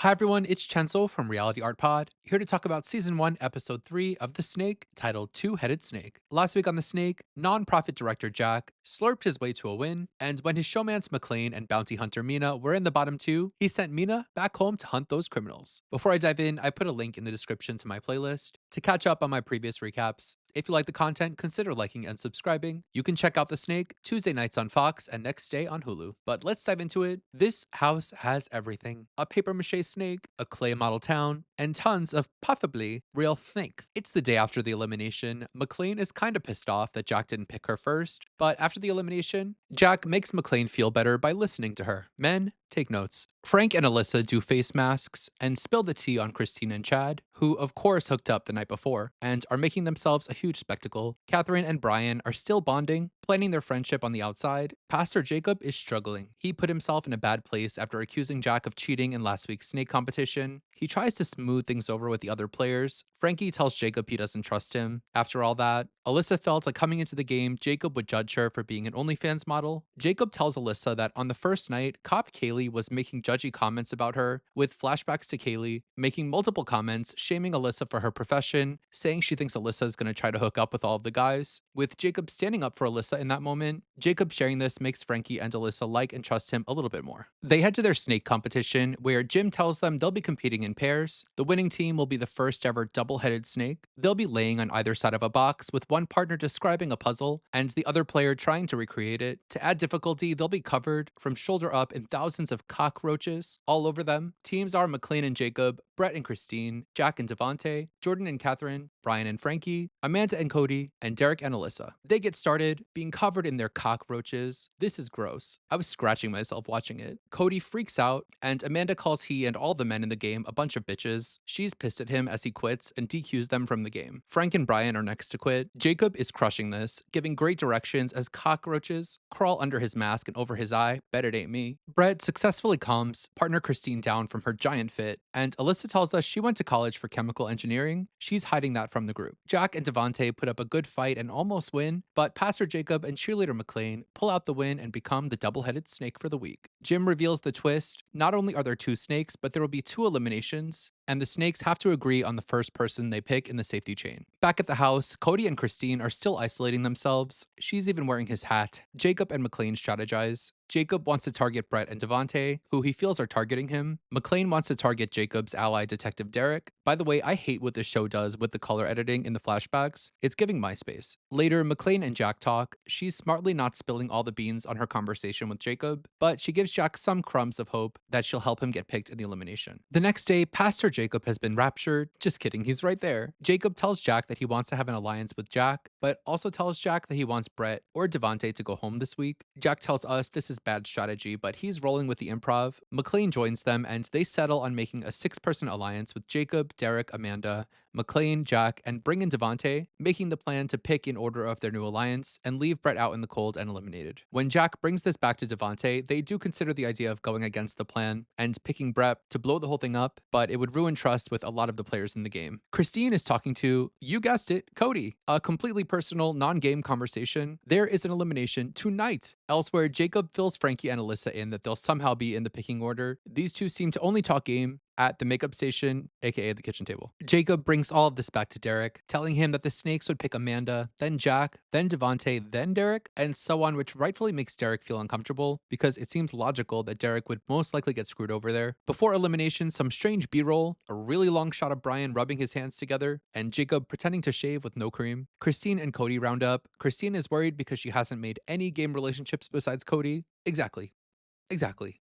Hi everyone, it's Chenzo from Reality Art Pod, here to talk about Season 1, Episode 3 of The Snake, titled Two-Headed Snake. Last week on The Snake, non-profit director Jack slurped his way to a win, and when his showmance McLean and bounty hunter Mina were in the bottom two, he sent Mina back home to hunt those criminals. Before I dive in, I put a link in the description to my playlist to catch up on my previous recaps. If you like the content, consider liking and subscribing. You can check out The Snake Tuesday nights on Fox and next day on Hulu. But let's dive into it. This house has everything: a paper mache snake, a clay model town, and tons of possibly real snakes. It's the day after the elimination. McLean is kind of pissed off that Jack didn't pick her first, but after the elimination, Jack makes McLean feel better by listening to her. Men, take notes. Frank and Alyssa do face masks and spill the tea on Christine and Chad, who of course hooked up the night before, and are making themselves a huge spectacle. Catherine and Brian are still bonding, planning their friendship on the outside. Pastor Jacob is struggling. He put himself in a bad place after accusing Jack of cheating in last week's snake competition. He tries to smooth things over with the other players. Frankie tells Jacob he doesn't trust him. After all that, Alyssa felt like coming into the game, Jacob would judge her for being an OnlyFans model. Jacob tells Alyssa that on the first night, Cop Kaylee was making judgy comments about her, with flashbacks to Kaylee, making multiple comments, shaming Alyssa for her profession, saying she thinks Alyssa is going to try to hook up with all of the guys. With Jacob standing up for Alyssa in that moment, Jacob sharing this makes Frankie and Alyssa like and trust him a little bit more. They head to their snake competition, where Jim tells them they'll be competing in pairs. The winning team will be the first ever double-headed snake. They'll be laying on either side of a box, with one partner describing a puzzle and the other player trying to recreate it. To add difficulty, they'll be covered from shoulder up in thousands of cockroaches all over them. Teams are McLean and Jacob, Brett and Christine, Jack and Devante, Jordan and Catherine, Brian and Frankie, Amanda and Cody, and Derek and Alyssa. They get started being covered in their cockroaches. This is gross. I was scratching myself watching it. Cody freaks out, and Amanda calls he and all the men in the game a bunch of bitches. She's pissed at him as he quits and DQs them from the game. Frank and Brian are next to quit. Jacob is crushing this, giving great directions as cockroaches crawl under his mask and over his eye. Bet it ain't me. Brett successfully calms partner Christine down from her giant fit, and Alyssa tells us she went to college for chemical engineering. She's hiding that from the group. Jack and Devante put up a good fight and almost win, but Pastor Jacob and cheerleader McLean pull out the win and become the double-headed snake for the week. Jim reveals the twist. Not only are there two snakes, but there will be two eliminations, and the snakes have to agree on the first person they pick in the safety chain. Back at the house, Cody and Christine are still isolating themselves. She's even wearing his hat. Jacob and McLean strategize. Jacob wants to target Brett and Devante, who he feels are targeting him. McLean wants to target Jacob's ally, Detective Derek. By the way, I hate what this show does with the color editing in the flashbacks. It's giving MySpace. Later, McLean and Jack talk. She's smartly not spilling all the beans on her conversation with Jacob, but she gives Jack some crumbs of hope that she'll help him get picked in the elimination. The next day, Pastor Jacob has been raptured. Just kidding, he's right there. Jacob tells Jack that he wants to have an alliance with Jack, but also tells Jack that he wants Brett or Devante to go home this week. Jack tells us this is bad strategy, but he's rolling with the improv. McLean joins them, and they settle on making a six-person alliance with Jacob, Derek, Amanda, McLean, Jack, and bring in Devante, making the plan to pick in order of their new alliance and leave Brett out in the cold and eliminated. When Jack brings this back to Devante, they do consider the idea of going against the plan and picking Brett to blow the whole thing up, but it would ruin trust with a lot of the players in the game. Christine is talking to, you guessed it, Cody. A completely personal, non-game conversation. There is an elimination tonight. Elsewhere, Jacob fills Frankie and Alyssa in that they'll somehow be in the picking order. These two seem to only talk game at the makeup station, aka the kitchen table. Jacob brings all of this back to Derek, telling him that the snakes would pick Amanda, then Jack, then Devante, then Derek, and so on, which rightfully makes Derek feel uncomfortable because it seems logical that Derek would most likely get screwed over there. Before elimination, some strange B-roll, a really long shot of Brian rubbing his hands together, and Jacob pretending to shave with no cream. Christine and Cody round up. Christine is worried because she hasn't made any game relationships besides Cody. Exactly.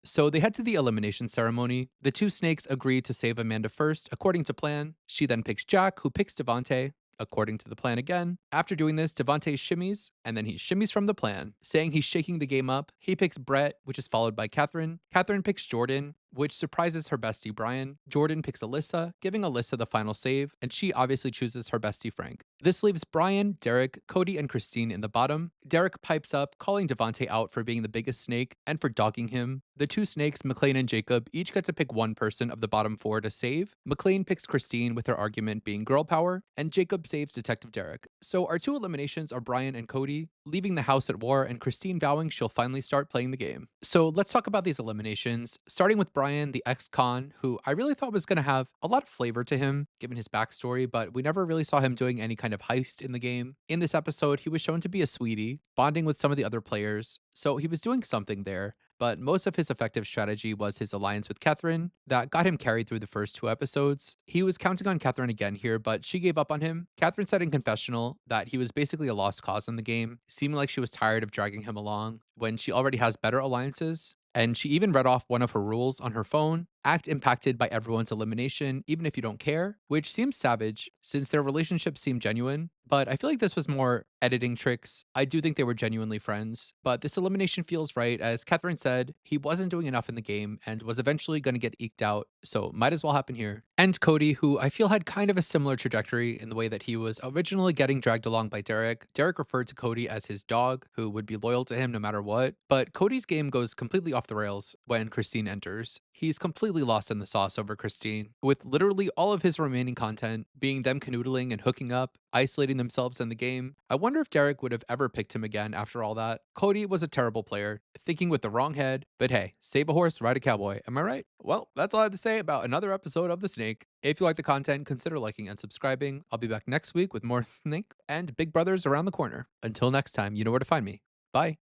So they head to the elimination ceremony. The two snakes agree to save Amanda first, according to plan. She then picks Jack, who picks Devante, according to the plan again. After doing this, Devante shimmies, and then he shimmies from the plan, saying he's shaking the game up. He picks Brett, which is followed by Catherine. Catherine picks Jordan, which surprises her bestie Brian. Jordan picks Alyssa, giving Alyssa the final save, and she obviously chooses her bestie Frank. This leaves Brian, Derek, Cody, and Christine in the bottom. Derek pipes up, calling Devante out for being the biggest snake and for dogging him. The two snakes, McLean and Jacob, each get to pick one person of the bottom four to save. McLean picks Christine with her argument being girl power, and Jacob saves Detective Derek. So our two eliminations are Brian and Cody, leaving the house at war, and Christine vowing she'll finally start playing the game. So let's talk about these eliminations, starting with Brian, the ex-con, who I really thought was going to have a lot of flavor to him, given his backstory, but we never really saw him doing any kind of heist in the game. In this episode, he was shown to be a sweetie, bonding with some of the other players, so he was doing something there. But most of his effective strategy was his alliance with Catherine that got him carried through the first two episodes. He was counting on Catherine again here, but she gave up on him. Catherine said in confessional that he was basically a lost cause in the game, seeming like she was tired of dragging him along when she already has better alliances. And she even read off one of her rules on her phone: act impacted by everyone's elimination, even if you don't care, which seems savage since their relationship seemed genuine. But I feel like this was more editing tricks. I do think they were genuinely friends, but this elimination feels right. As Catherine said, he wasn't doing enough in the game and was eventually going to get eked out, so might as well happen here. And Cody, who I feel had kind of a similar trajectory in the way that he was originally getting dragged along by Derek. Derek referred to Cody as his dog, who would be loyal to him no matter what. But Cody's game goes completely off the rails when Christine enters. He's completely lost in the sauce over Christine, with literally all of his remaining content being them canoodling and hooking up, isolating themselves in the game. I wonder if Derek would have ever picked him again after all that. Cody was a terrible player, thinking with the wrong head, but hey, save a horse, ride a cowboy, am I right? Well, that's all I have to say about another episode of The Snake. If you like the content, consider liking and subscribing. I'll be back next week with more Snake and Big Brothers around the corner. Until next time, you know where to find me. Bye.